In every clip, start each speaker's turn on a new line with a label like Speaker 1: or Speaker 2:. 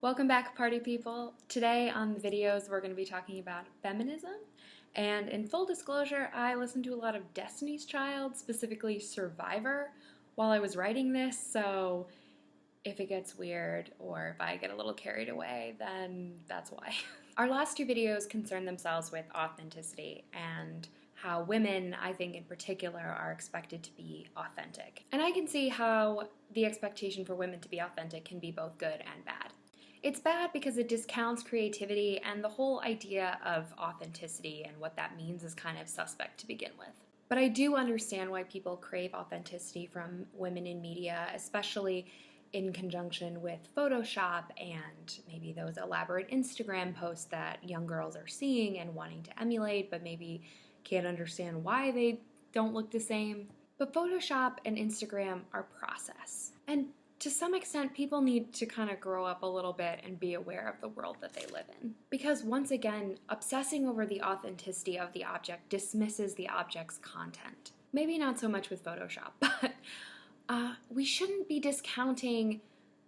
Speaker 1: Welcome back, party people. Today on the videos we're going to be talking about feminism, and in full disclosure, I listened to a lot of Destiny's Child, specifically Survivor, while I was writing this, so if it gets weird or if I get a little carried away, then that's why. Our last two videos concern themselves with authenticity and how women, I think in particular, are expected to be authentic. And I can see how the expectation for women to be authentic can be both good and bad. It's bad because it discounts creativity, and the whole idea of authenticity and what that means is kind of suspect to begin with. But I do understand why people crave authenticity from women in media, especially in conjunction with Photoshop and maybe those elaborate Instagram posts that young girls are seeing and wanting to emulate, but maybe can't understand why they don't look the same. But Photoshop and Instagram are process. And to some extent, people need to kind of grow up a little bit and be aware of the world that they live in. Because once again, obsessing over the authenticity of the object dismisses the object's content. Maybe not so much with Photoshop, but we shouldn't be discounting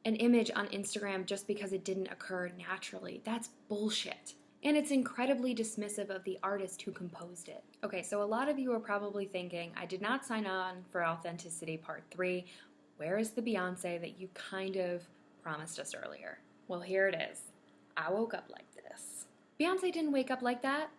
Speaker 1: an image on Instagram just because it didn't occur naturally. That's bullshit. And it's incredibly dismissive of the artist who composed it. Okay, so a lot of you are probably thinking, I did not sign on for Authenticity Part 3. Where is the Beyonce that you kind of promised us earlier? Well, here it is. I woke up like this. Beyonce didn't wake up like that.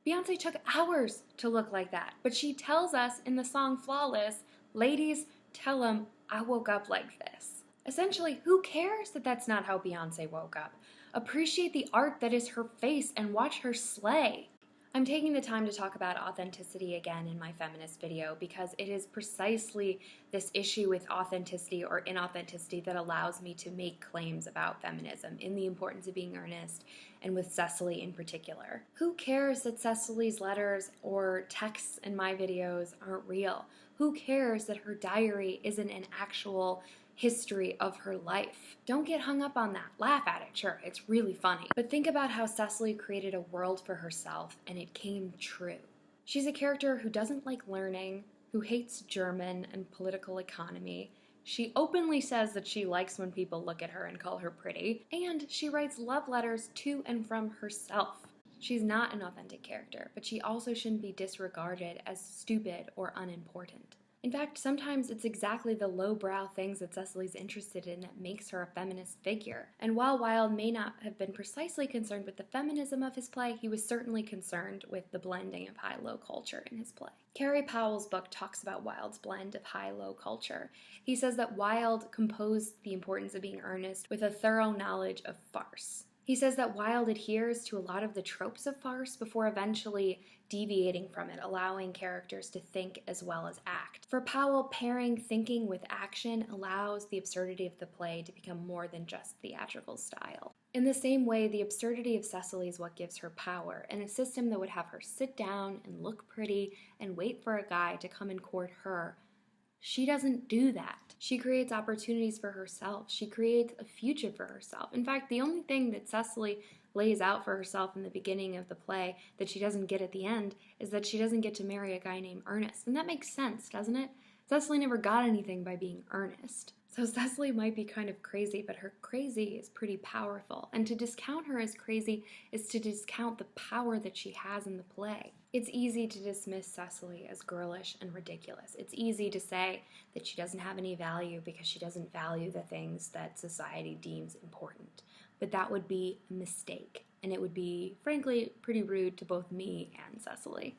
Speaker 1: Beyonce took hours to look like that. But she tells us in the song Flawless, ladies, tell them I woke up like this. Essentially, who cares that that's not how Beyonce woke up? Appreciate the art that is her face and watch her slay. I'm taking the time to talk about authenticity again in my feminist video because it is precisely this issue with authenticity or inauthenticity that allows me to make claims about feminism in the importance of being earnest, and with Cecily in particular. Who cares that Cecily's letters or texts in my videos aren't real? Who cares that her diary isn't an actual history of her life? Don't get hung up on that. Laugh at it, sure, it's really funny. But think about how Cecily created a world for herself and it came true. She's a character who doesn't like learning, who hates German and political economy. She openly says that she likes when people look at her and call her pretty, and she writes love letters to and from herself. She's not an authentic character, but she also shouldn't be disregarded as stupid or unimportant. In fact, sometimes it's exactly the lowbrow things that Cecily's interested in that makes her a feminist figure. And while Wilde may not have been precisely concerned with the feminism of his play, he was certainly concerned with the blending of high-low culture in his play. Carrie Powell's book talks about Wilde's blend of high-low culture. He says that Wilde composed the importance of being earnest with a thorough knowledge of farce. He says that Wilde adheres to a lot of the tropes of farce before eventually deviating from it, allowing characters to think as well as act. For Powell, pairing thinking with action allows the absurdity of the play to become more than just theatrical style. In the same way, the absurdity of Cecily is what gives her power, and a system that would have her sit down and look pretty and wait for a guy to come and court her. She doesn't do that. She creates opportunities for herself. She creates a future for herself. In fact, the only thing that Cecily lays out for herself in the beginning of the play that she doesn't get at the end is that she doesn't get to marry a guy named Ernest. And that makes sense, doesn't it? Cecily never got anything by being earnest. So Cecily might be kind of crazy, but her crazy is pretty powerful. And to discount her as crazy is to discount the power that she has in the play. It's easy to dismiss Cecily as girlish and ridiculous. It's easy to say that she doesn't have any value because she doesn't value the things that society deems important. But that would be a mistake, and it would be, frankly, pretty rude to both me and Cecily.